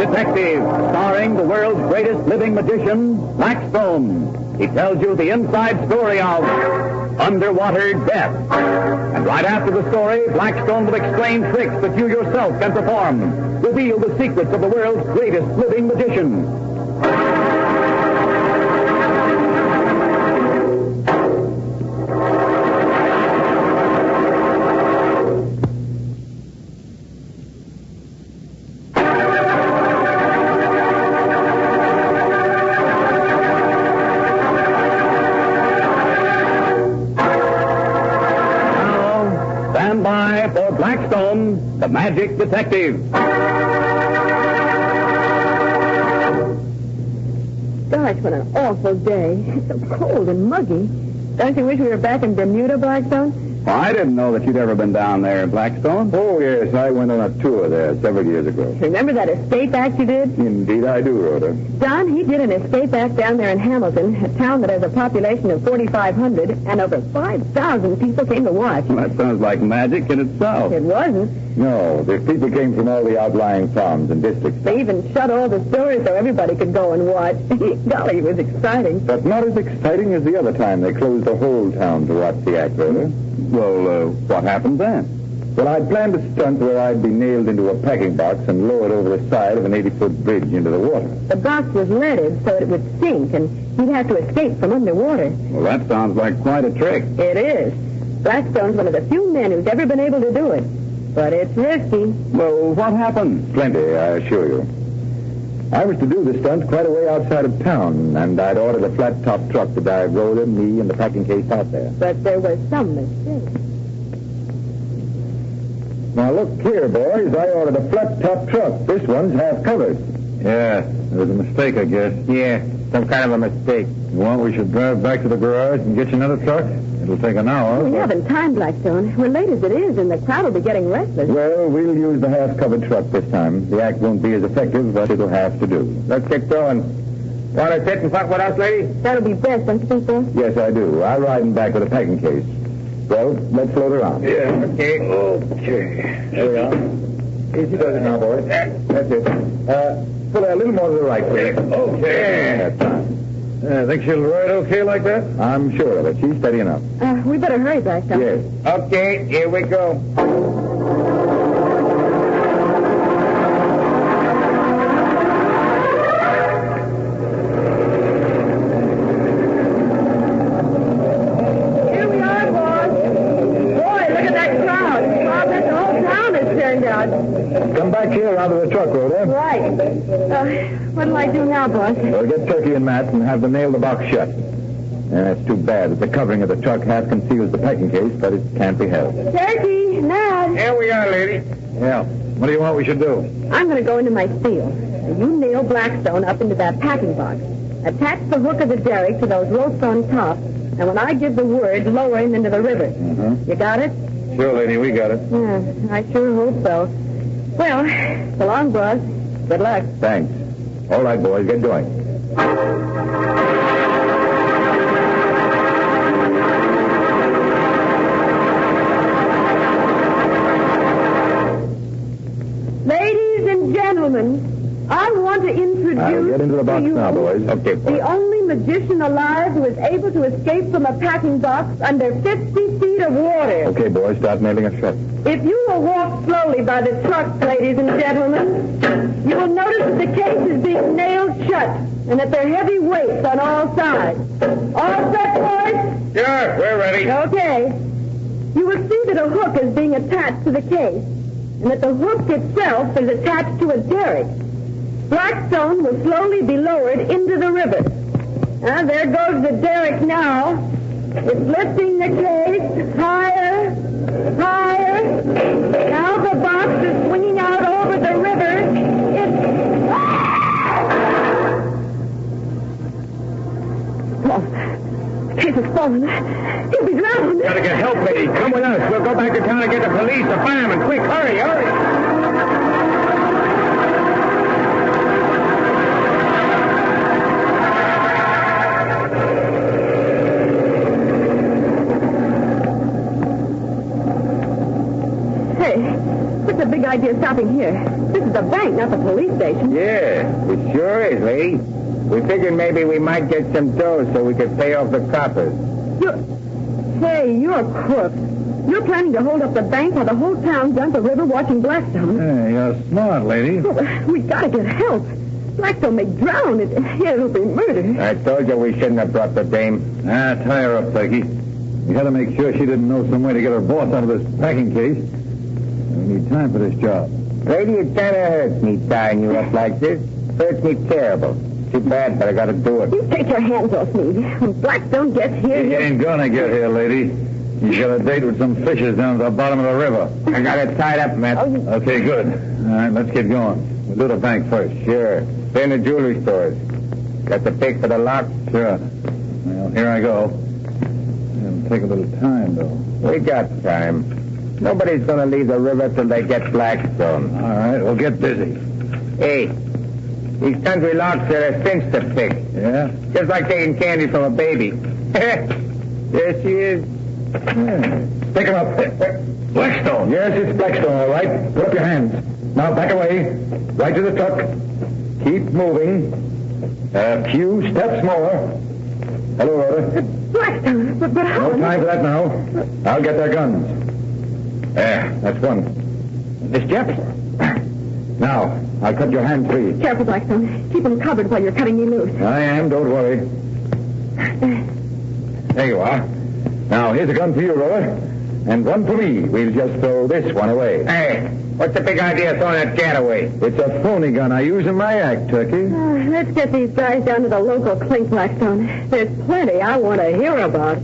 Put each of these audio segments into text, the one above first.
Detective, starring the world's greatest living magician, Blackstone. He tells you the inside story of underwater death. And right after the story, Blackstone will explain tricks that you yourself can perform, reveal the secrets of the world's greatest living magician. For Blackstone, the Magic Detective. Gosh, what an awful day. It's so cold and muggy. Don't you wish we were back in Bermuda, Blackstone? Well, I didn't know that you'd ever been down there, Blackstone. Oh, yes, I went on a tour there several years ago. Remember that escape act you did? Indeed I do, Rhoda. Don, he did an escape act down there in Hamilton, a town that has a population of 4,500, and over 5,000 people came to watch. Well, that sounds like magic in itself. It wasn't. No, the people came from all the outlying farms and districts. They even shut all the stores so everybody could go and watch. Golly, it was exciting. But not as exciting as the other time they closed the whole town to watch the act, Rhoda. Well, what happened then? Well, I'd planned a stunt where I'd be nailed into a packing box and lowered over the side of an 80-foot bridge into the water. The box was leaded so it would sink, and he'd have to escape from underwater. Well, that sounds like quite a trick. It is. Blackstone's one of the few men who's ever been able to do it. But it's risky. Well, what happened? Plenty, I assure you. I was to do the stunt quite a way outside of town, and I'd ordered a flat-top truck to drive Rhoda, me, and the packing case out there. But there was some mistake. Now, look here, boys. I ordered a flat-top truck. This one's half covered. Yeah, there was a mistake, I guess. Yeah, some kind of a mistake. You want we should drive back to the garage and get you another truck? It'll take an hour. We haven't time, Blackstone. We're late as it is, and the crowd will be getting restless. Well, we'll use the half-covered truck this time. The act won't be as effective, but it'll have to do. Let's get going. Want to sit in front with us, lady? That'll be best, don't you think so? Yes, I do. I'll ride in back with a packing case. Well, let's float around. Yeah. Okay. There we are. Easy does it now, boys. That's it. Pull a little more to the right, please. Okay. That's fine. Think she'll ride okay like that? I'm sure of it. She's steady enough. We better hurry, Blackstone. Yes. Okay, here we go. Here we are, boss. Boy, look at that crowd. Wow, this whole town has turned out. Come back here out of the truck, Rhoda. Right. What'll I do now, boss? Well, get Turkey and Matt and have them nail the box shut. That's too bad that the covering of the truck half conceals the packing case, but it can't be helped. Turkey, Ned. Here we are, lady. Yeah. What do you want we should do? I'm going to go into my steel. And you nail Blackstone up into that packing box. Attach the hook of the derrick to those ropes on top. And when I give the word, lower him into the river. Mm-hmm. You got it? Sure, lady, we got it. Yeah, I sure hope so. Well, so long, boss. Good luck. Thanks. All right, boys, get going. Ladies and gentlemen, I want to introduce I'll get into the box to you now, boys. Okay, boys. the only magician alive who is able to escape from a packing box under 50 feet of water. Okay, boys, start nailing it shut. If you will walk slowly by the truck, ladies and gentlemen, you will notice that the case is being nailed shut and that there are heavy weights on all sides. All set, boys? Sure, we're ready. Okay. You will see that a hook is being attached to the case and that the hook itself is attached to a derrick. Blackstone will slowly be lowered into the river. Ah, there goes the derrick now. It's lifting the case higher, higher. Now the box is swinging out over the river. Oh, the case has fallen. He'll be drowned. Gotta get help, lady. Come with us. We'll go back to town and get the police, the firemen. Quick, hurry, hurry. Hey, what's the big idea stopping here? This is the bank, not the police station. Yeah, it sure is, lady. We figured maybe we might get some dough so we could pay off the coppers. You're a crook. You're planning to hold up the bank while the whole town's down the river watching Blackstone. Hey, you're smart, lady. We gotta get help. Blackstone may drown. It'll be murder. I told you we shouldn't have brought the dame. Tie her up, Turkey. We had to make sure she didn't know some way to get her boss out of this packing case. We need time for this job. Lady, it kind of hurts me tying you up like this. Hurts me terrible. Too bad, but I gotta do it. You take your hands off me. When Blackstone gets here... He ain't gonna get here, lady. He's got a date with some fishes down at the bottom of the river. I got it tied up, Matt. Okay, good. All right, let's get going. We'll do the bank first. Sure. Then the jewelry stores. Got the pick for the lock? Sure. Well, here I go. It'll take a little time, though. We got time. Nobody's gonna leave the river till they get Blackstone. All right, we'll get busy. Hey, these country locks are a cinch to pick. Yeah? Just like taking candy from a baby. There she is. Yeah. Pick him up. Blackstone. Yes, it's Blackstone, all right. Put up your hands. Now back away. Right to the truck. Keep moving. A few steps more. Hello, Rhoda. Blackstone, but how... No time for that now. I'll get their guns. There, that's one. Miss Jefferson. Now, I'll cut your hand free. Careful, Blackstone. Keep them covered while you're cutting me loose. I am, don't worry. There you are. Now, here's a gun for you, Rhoda. And one for me. We'll just throw this one away. Hey, what's the big idea of throwing that cat away? It's a phony gun I use in my act, Turkey. Let's get these guys down to the local clink, Blackstone. There's plenty I want to hear about.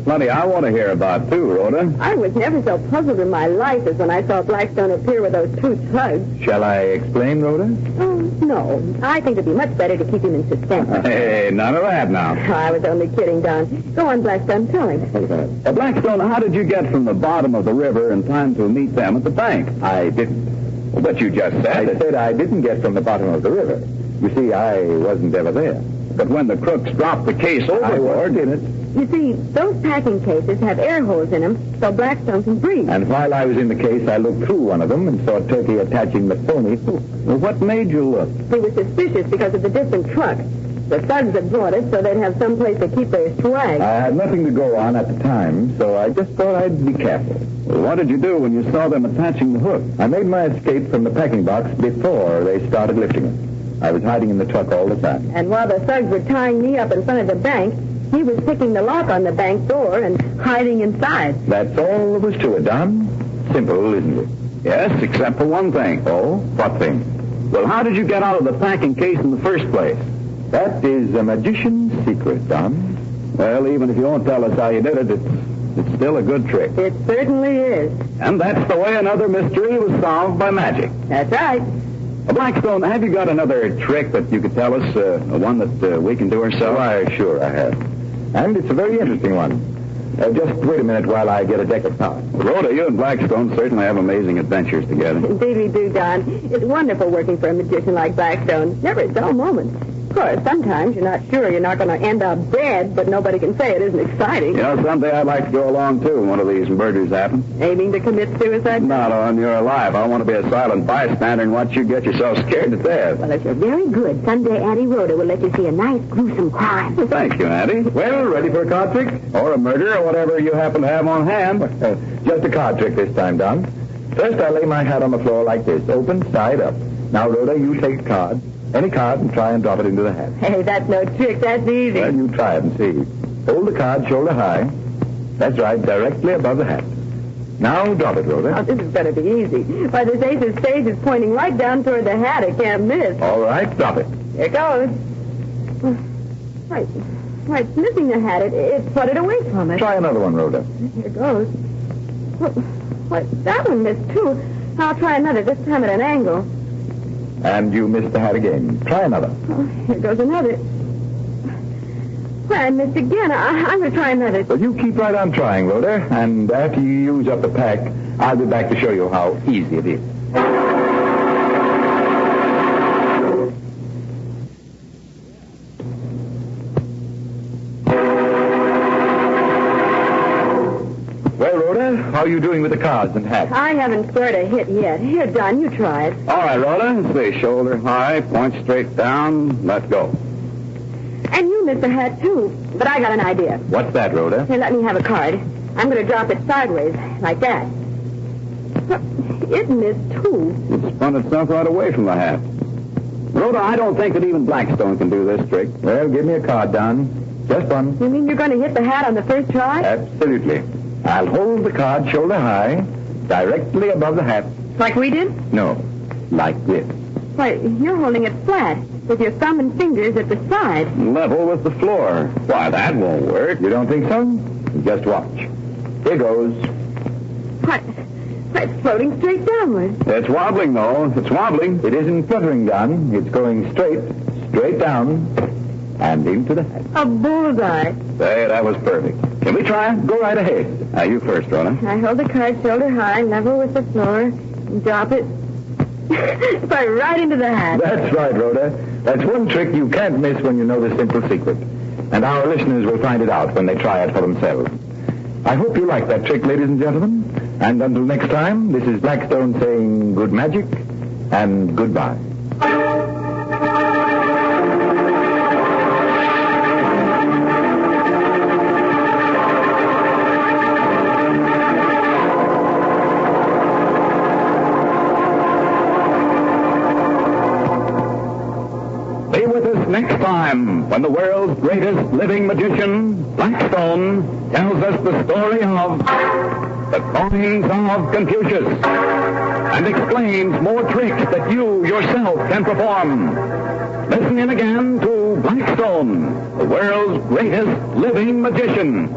Plenty I want to hear about, too, Rhoda. I was never so puzzled in my life as when I saw Blackstone appear with those two thugs. Shall I explain, Rhoda? Oh, no. I think it'd be much better to keep him in suspense. Hey, none of that now. I was only kidding, Don. Go on, Blackstone. Tell him. Blackstone, how did you get from the bottom of the river in time to meet them at the bank? I didn't. Well, but you just said I said I didn't get from the bottom of the river. You see, I wasn't ever there. But when the crooks dropped the case overboard... I was in it. You see, those packing cases have air holes in them, so Blackstone can breathe. And while I was in the case, I looked through one of them and saw Turkey attaching the phony hook. Well, what made you look? He was suspicious because of the different truck. The thugs had brought it so they'd have some place to keep their swag. I had nothing to go on at the time, so I just thought I'd be careful. Well, what did you do when you saw them attaching the hook? I made my escape from the packing box before they started lifting it. I was hiding in the truck all the time. And while the thugs were tying me up in front of the bank, he was picking the lock on the bank door and hiding inside. That's all there was to it, Don. Simple, isn't it? Yes, except for one thing. Oh? What thing? Well, how did you get out of the packing case in the first place? That is a magician's secret, Don. Well, even if you won't tell us how you did it, it's still a good trick. It certainly is. And that's the way another mystery was solved by magic. That's right. Blackstone, have you got another trick that you could tell us, one that we can do ourselves? Why, sure I have. And it's a very interesting one. Just wait a minute while I get a deck of cards. Rhoda, you and Blackstone certainly have amazing adventures together. Indeed we do, Don. It's wonderful working for a magician like Blackstone. Never a dull moment. Of course, sometimes you're not sure you're not going to end up dead, but nobody can say it isn't exciting. You know, someday I'd like to go along, too, when one of these murders happen. Aiming to commit suicide? Not on you're alive. I want to be a silent bystander and watch you get yourself scared to death. Well, if you're very good, someday Auntie Rhoda will let you see a nice, gruesome crime. Well, thank you, Auntie. Well, ready for a card trick? Or a murder, or whatever you happen to have on hand. Just a card trick this time, Don. First, I lay my hat on the floor like this, open side up. Now, Rhoda, you take a card. Any card and try and drop it into the hat. Hey, that's no trick. That's easy. Well, you try it and see. Hold the card shoulder high. That's right, directly above the hat. Now drop it, Rhoda. Oh, this is going to be easy. Why, this ace's face is pointing right down toward the hat. It can't miss. All right, drop it. Here goes. Right. It's missing the hat. It put it away from it. Try another one, Rhoda. Here goes. What? That one missed, too. I'll try another, this time at an angle. And you missed the hat again. Try another. Oh, here goes another. Well, I missed again. I'm going to try another. Well, you keep right on trying, Rhoda. And after you use up the pack, I'll be back to show you how easy it is. How are you doing with the cards and hats? I haven't scored a hit yet. Here, Don, you try it. All right, Rhoda. Let's see. Shoulder high, point straight down. Let's go. And you missed a hat, too. But I got an idea. What's that, Rhoda? Here, let me have a card. I'm going to drop it sideways, like that. It missed, too. It spun itself right away from the hat. Rhoda, I don't think that even Blackstone can do this trick. Well, give me a card, Don. Just one. You mean you're going to hit the hat on the first try? Absolutely. I'll hold the card shoulder high, directly above the hat. Like we did? No, like this. Why, you're holding it flat, with your thumb and fingers at the side. Level with the floor. Why, that won't work. You don't think so? Just watch. Here goes. What? It's floating straight downward. It's wobbling, though. It's wobbling. It isn't fluttering, Don. It's going straight down, and into the hat. A bullseye. Say, that was perfect. Can we try? Go right ahead. You first, Rhoda. I hold the card shoulder high, level with the floor, and drop it. Right into the hat. That's right, Rhoda. That's one trick you can't miss when you know the simple secret. And our listeners will find it out when they try it for themselves. I hope you like that trick, ladies and gentlemen. And until next time, this is Blackstone saying good magic and goodbye. Be with us next time when the world's greatest living magician, Blackstone, tells us the story of the coins of Confucius and explains more tricks that you yourself can perform. Listen in again to Blackstone, the world's greatest living magician.